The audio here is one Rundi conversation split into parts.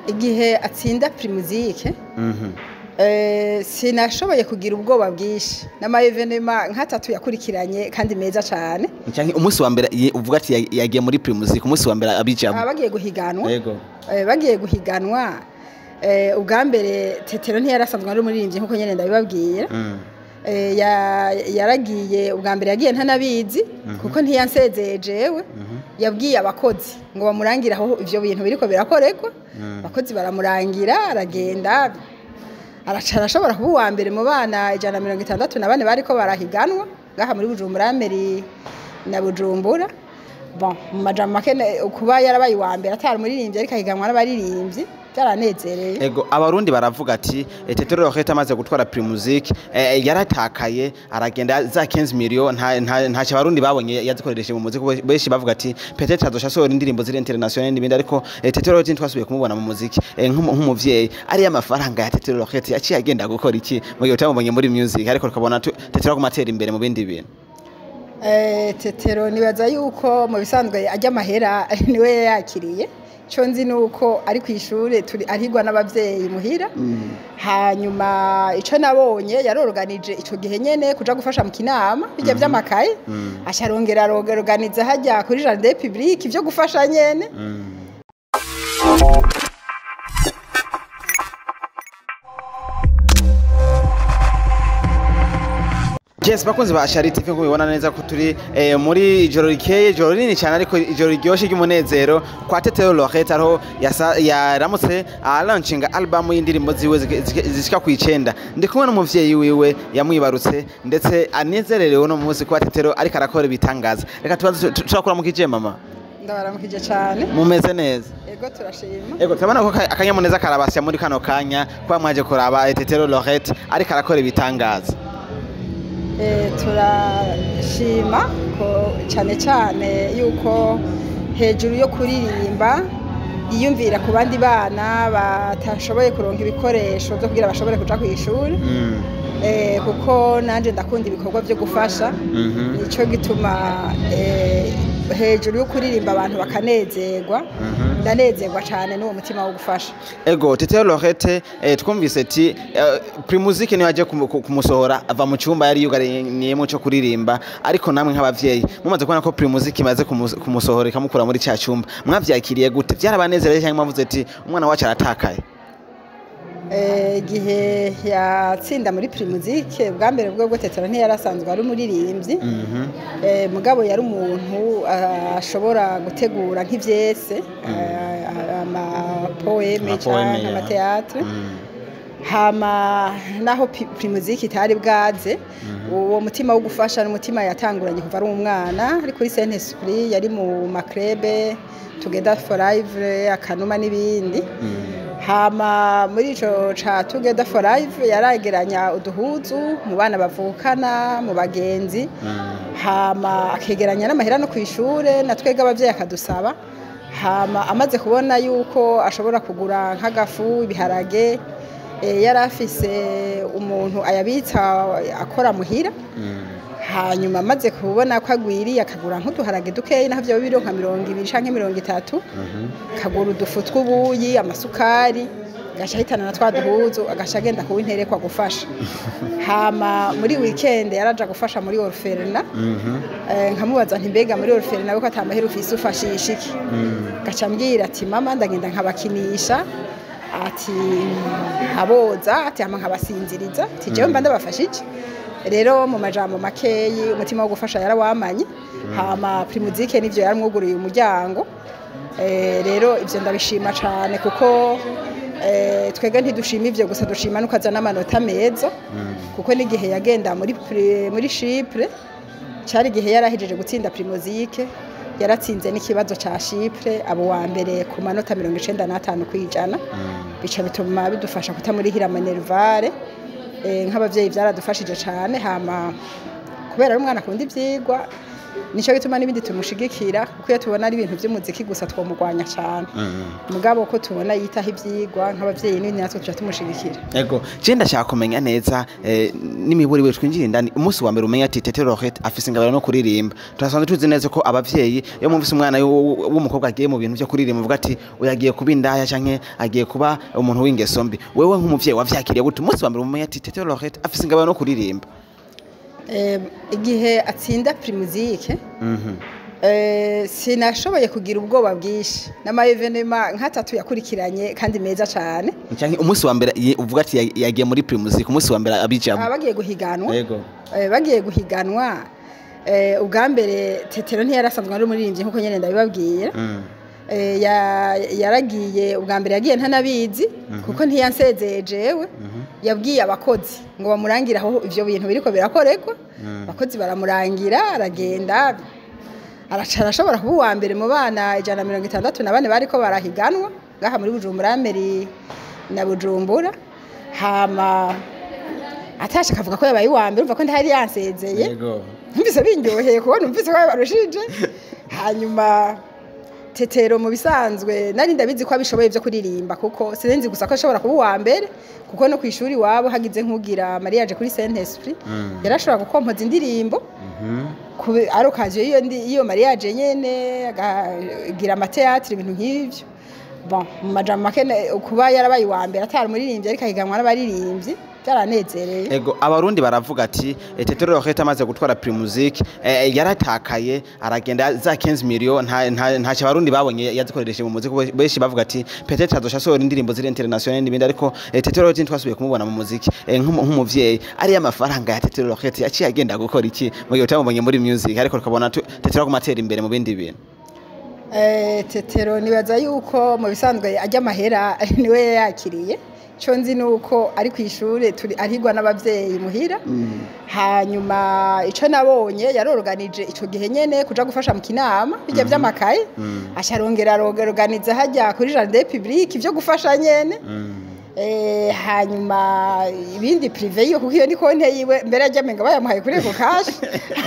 igihe atsinda primusike sinashoboye kugira ubwoba bwinshi n'amaevenema nk'atatu yakurikiranye kandi meza cyane. Cyangwa umunsi wa mbere uvuga ati yagiye muri primusike umunsi wa mbere abijamo bagiye guhiganwa. Yego. Bagiye guhiganwa ubwa mbere Tetero ntiyarasanzwe ari umuririmbyi nkuko nyene ndabibabwira. Yaragiye ubwa mbere yagiye ntanabizi kuko ntiyansezeye jewe. Yabwiye abakozi ngo bamurangira aho ivyo bintu biriko birakorekwa. Abakozi baramurangira aragenda arashobora kuba uwa mbere mu bana 164 bariko barahiganwa ngaha muri Bujumbura Meri na Bujumbura. Bon majama make kuba yarabaye uwa mbere atari umuririmbyi ariko ahiganwa n'abaririmbyi byaranezereye. Ego abarundi baravuga ati Tetero Rohete amaze gutwara primusike yaratakaye aragenda za 15 million nta abarundi babonye yazikoresheje mu muziki beshi bavuga ati peut-être azoshasora indirimbo ziri international n'ibindi ariko Tetero Rohete twasubiye kumubona mu muziki nk'umuvyeyi ari amafaranga ya Tetero Rohete yaciye agenda gukora iki mu gihe utamubonye muri music ariko ukabona Tetero kumatera imbere mu bindi bintu. Tetero nibaza yuko mu bisanzwe ajya amahera niwe yakiriye. Cyo nzi nuko ari kwishuri turi arigwa n'abavyeyi muhira. Hanyuma ico nabonye yaroroganije ico gihe nyene kuja gufasha mu kinama bijya by'amakaye asharongera organiza hajya kuri Jardin Public ivyo gufasha nyene. Yes, bakunzi ba Charity TV kubibona neza ko turi muri ijoro rikeye, ijoro rinini cyane ariko ijoro ryoshe ry'umunezero kwa Tetero Rohete aho yaramutse launching album y'indirimbo ziwe zishika ku 9. Ndi kumwe n'umuvyeyi wiwe yamwibarutse ndetse anezererewe no munsi kwa Tetero ariko arakora bitangaza. Reka turakura mu kije mama. Ndabaramukije cyane. Mumeze neza. Ego turashima. Ego turabona ko akanyamuneza karabasya muri kano kanya kwa mwaje kuraba Tetero Rohete ariko arakora bitangaza. Turashima ko cyane yuko hejuru yo kuririmba yiyumvira ku bandi bana batashoboye kuronka ibikoresho byo kugira bashobore kuja ku ishuri. Kuko nanje ndakunda ibikorwa byo gufasha nico gituma hejuru yo kuririmba abantu bakanezerwa ndanezerwa cyane n'uwo mutima wo gufasha. Ego Tetero Rohete twumvise ati primusike ni waje kumusohora ava mu cyumba yari yugariyemo cyo kuririmba ariko namwe nk'abavyeyi mumaze kubona ko primusike imaze kumusohora ikamukura muri cya cyumba mwavyakiriye gute byarabanezereye cyangwa mwavuze ati umwana wacu aratakaye? Gihe yatsinda muri primusike bwa mbere bwo Tetero ntiyarasanzwe ari umuririmbyi. Mugabo yari umuntu ashobora gutegura nk'ivyese ama poeme cyangwa ama théâtre. Hama naho primusike itari bwaze uwo mutima wo gufasha n'umutima yatanguranye kuva ari umwana ari kuri Saint Esprit yari mu makrebe Together for Life akanuma n'ibindi. Hama muri ico ca Together for Life yarageranya uduhuzu mu bana bavukana mu bagenzi. Hama akegeranya n'amahera no kwishure na twega abavyeyi akadusaba. Hama amaze kubona yuko ashobora kugura nk'agafu ibiharage yarafise umuntu ayabitsa akora muhira. Hanyuma amaze kubona ko agwiriye akagura nk'uduharage dukeyi naho byo biro nka 20 canke 30. Kagura udufu tw'ubuyi amasukari gashahitana na twaduhuzu agashagenda kuwinterekwa gufasha. Hama muri weekend yaraja gufasha muri orphelina. Nkamubaza nti mbega muri orphelina ko atamahera ufise ufashisha iki? Gacambwira ati mama ndagenda nkabakinisha ati aboza ati ama nkabasinziriza ati jewe mba ndabafashije. Rero mu majambo makeyi umutima wo gufasha yarawamanye. Hama primusike nivyo yaramwuguriye umuryango. Rero ivyo ndabishima cyane kuko twega ntidushima ivyo gusa dushima nukaza n'amanota meza kuko n'igihe yagenda muri Chypre cyari gihe yarahejeje gutsinda primusike yaratsinze n'ikibazo ca Chypre abo wa mbere ku manota 95 kwijana. Bica bituma bidufasha kutamurihira Minervare. Nk'abavyeyi byaradufashije cyane. Hama kubera ari umwana akunda ivyigwa nico gituma n'ibindi tumushigikira kuko iyo tubona ari ibintu by'umuziki gusa twomugwanya cyane mugabo ko tubona yitaho ivyigwa nk'abavyeyi n'ibindi natwe tuja tumushigikira ego je ndashaka kumenya neza n'imiburi we twinjira indani umunsi wa mbere umenya ati Tete Laurette afise ingabano no kuririmba turasanzwe tuzi neza ko abavyeyi iyo mumvise umwana w'umukobwa agiye mu bintu byo kuririmba uvuga ati uyagiye kuba indaya canke agiye kuba umuntu w'ingeso mbi wewe nk'umuvyeyi wavyakiriye gute umunsi wa mbere umenya ati Tete Laurette afise ingabano no kuririmba igihe atsinda primusike sinashoboye kugira ubwoba bwinshi n'amayevenema nk'atatu yakurikiranye kandi meza cyane cyane umunsi wa mbere uvuga ati yagiye muri primusike umunsi wa mbere abijamo bagiye guhiganwa yego bagiye guhiganwa ubwa mbere Tetero ntiyarasanzwe ari umuririmbyi nkuko nyene ndabibabwira yaragiye ubwa mbere yagiye ntanabizi kuko ntiyansezeye jewe yabwiye abakozi ngo bamurangira aho ivyo bintu biriko birakorerwa abakozi baramurangira aragenda arashobora kuba uwa mbere mu bana 164 bariko barahiganwa ngaha muri Bujumbura Meri na Bujumbura hama atasha kavuga ko yabaye uwa mbere umva ko ntari yansezeye yego numvise binyoheye kubona numvise ko barushije hanyuma Tetero mu bisanzwe nari ndabizi ko abishoboye byo kuririmba kuko sinenzi gusa ko ashobora kuba uwa mbere kuko no kwishuri wabo hagize nkugira mariage kuri Saint Esprit yarashobora gukompoza indirimbo arokaje iyo mariage nyene agagira amateatre ibintu nk'ivyo bon majama makene kuba yarabaye uwa mbere atari umuririmbyi ariko ahiganwa n'abaririmbyi byaranezereye ego abarundi baravuga ati Tete Laurette amaze gutwara primusike yaratakaye aragenda za 15 million nta abarundi babonye yazikoresheje mu muziki beshi bavuga ati peut-être azosha sohora indirimbo ziri international n'ibindi ariko Tete Laurette twasubiye kumubona mu muziki nk'umuvyeyi ari amafaranga ya Tete Laurette yaciye agenda gukora iki mu gihe utamubonye muri music ariko ukabona Tete Laurette kumatera imbere mu bindi bintu Tetero nibaza yuko mu bisanzwe ajya amahera niwe yakiriye cyo nzi nuko ari ku ishuri arigwa n'abavyeyi muhira hanyuma ico nabonye yaroroganije ico gihe nyene kuja gufasha mu kinama bijya by'amakaye asharongera organiza hajya kuri jardin public ivyo gufasha nyene hanyuma ibindi privé yo kuko iyo ni konte yiwe mbere ajyamenga bayamuhaye kuri eko cash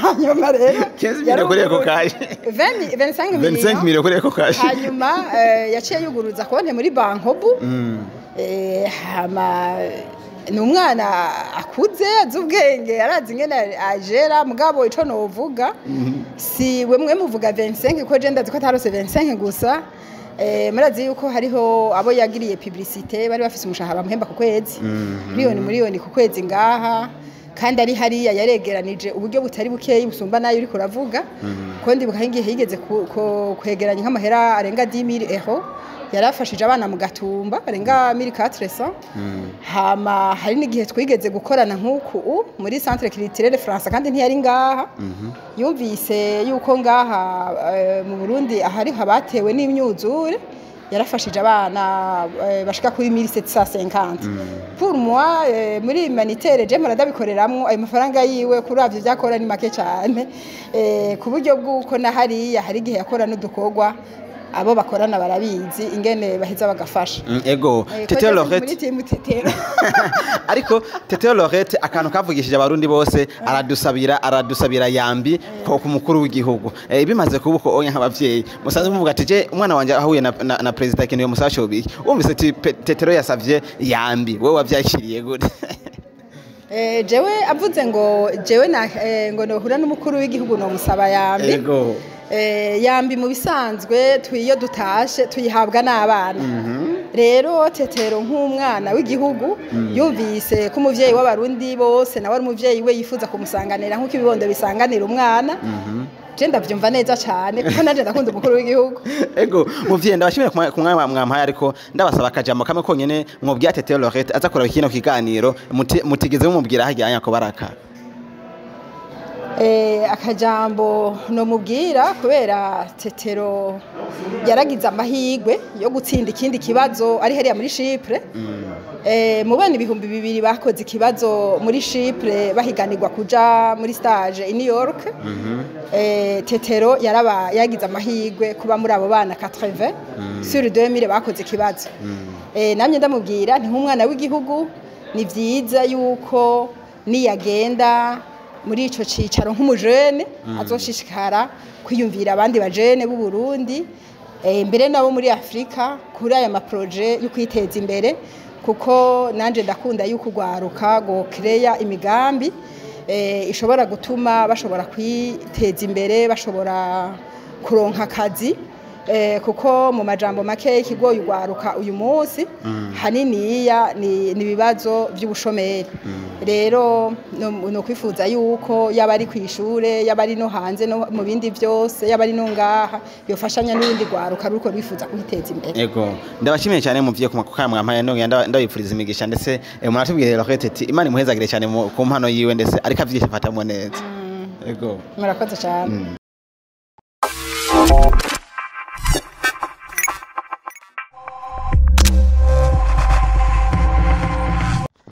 hanyuma rero yari kuri eko cash 25 million kuri eko cash hanyuma yaciye yuguruza konte muri bankobu hama ni umwana akuze azi ubwenge arazi ingene agera mugabo ico novuga si wemwe muvuga 25 ko je ndazi ko atarose 25 gusa murazi yuko hariho abo yagiriye publicité bari bafise umushahara bamuhemba ku kwezi miliyoni ku kwezi ngaha kandi ari hariya yaregeranije uburyo butari bukeyi busumba nayo uri kuravuga ko ndi bukangiye higeze kwegeranya nk'amahera arenga 10000 euros yarafashije abana mu gatumba arenga 1400 hama hari n'igihe twigeze gukorana nk'uku muri centre culturel France kandi ntiyari ngaha yumvise yuko ngaha mu Burundi ahari habatewe n'imyuzure yarafashije abana bashika kuri 1750 pour moi muri humanitaire je maradabikoreramo ayo mafaranga yiwe kuravye byakora ni make cyane ku buryo bw'uko na hariya hari igihe yakora n'udukogwa abo bakorana barabizi ingene baheza bagafasha ego Tete Laurette ariko Tete Laurette akantu kavugishije abarundi bose aradusabira yambi ko ku mukuru w'igihugu bimaze kubuko onye nk'abavyeyi musanze muvuga ati je umwana wanje ahuye na president Kenyo Musashobi wumvise ati Tete yasavye yambi wewe wavyakiriye gute jewe avuze ngo jewe ngo nohura n'umukuru w'igihugu no musaba yambi ego yambi mu bisanzwe twiyo dutashe tuyihabwa n'abana rero Tetero nk'umwana w'igihugu yumvise ko umuvyeyi w'abarundi bose nawe ari umuvyeyi we yifuza kumusanganira nk'uko ibibondo bisanganira umwana je ndavyumva neza cyane kuko naje ndakunda umukuru w'igihugu ego muvyeyi ndabashimira ku mwanya mwampaye ariko ndabasaba akajambo kamwe konyene mwobwiye Tete Laurette aza kuraba kino kiganiro mutigeze mumubwira hajyanya ko baraka akajambo no mubwira kubera Tetero yaragize amahigwe yo gutsinda ikindi kibazo ari hariya muri Chypre mu bana 2000 bakoze ikibazo muri Chypre bahiganirwa kuja muri stage i New York Tetero yagize amahigwe kuba muri abo bana 80 sur 2000 bakoze ikibazo namye ndamubwira nti nk'umwana w'igihugu ni vyiza yuko niyagenda muri ico cicaro nk'umujene azoshishikara kwiyumvira abandi bajene b'u Burundi mbere nabo muri Afrika kuri aya maproje yo kwiteza imbere kuko nanje ndakunda yuko ugwaruka go create imigambi ishobora gutuma bashobora kwiteza imbere bashobora kuronka akazi kuko mu majambo make ikigoye ugwaruka uyu munsi haniniya ni ibibazo by'ubushomeri rero no kwifuza yuko yaba ari kwishure yaba ari no hanze no mu bindi byose yaba ari no ngaha yofashanya n'ibindi gwaruka ruko bifuza kwiteza imbere yego ndabashimiye cyane mu vye kukamwa mpaye no ndabipfuriza imigisha ndetse muratubwire Rohette ati Imana imuhezagire cyane ku mpano yiwe ndetse ariko avyifata mu neza yego murakoze cyane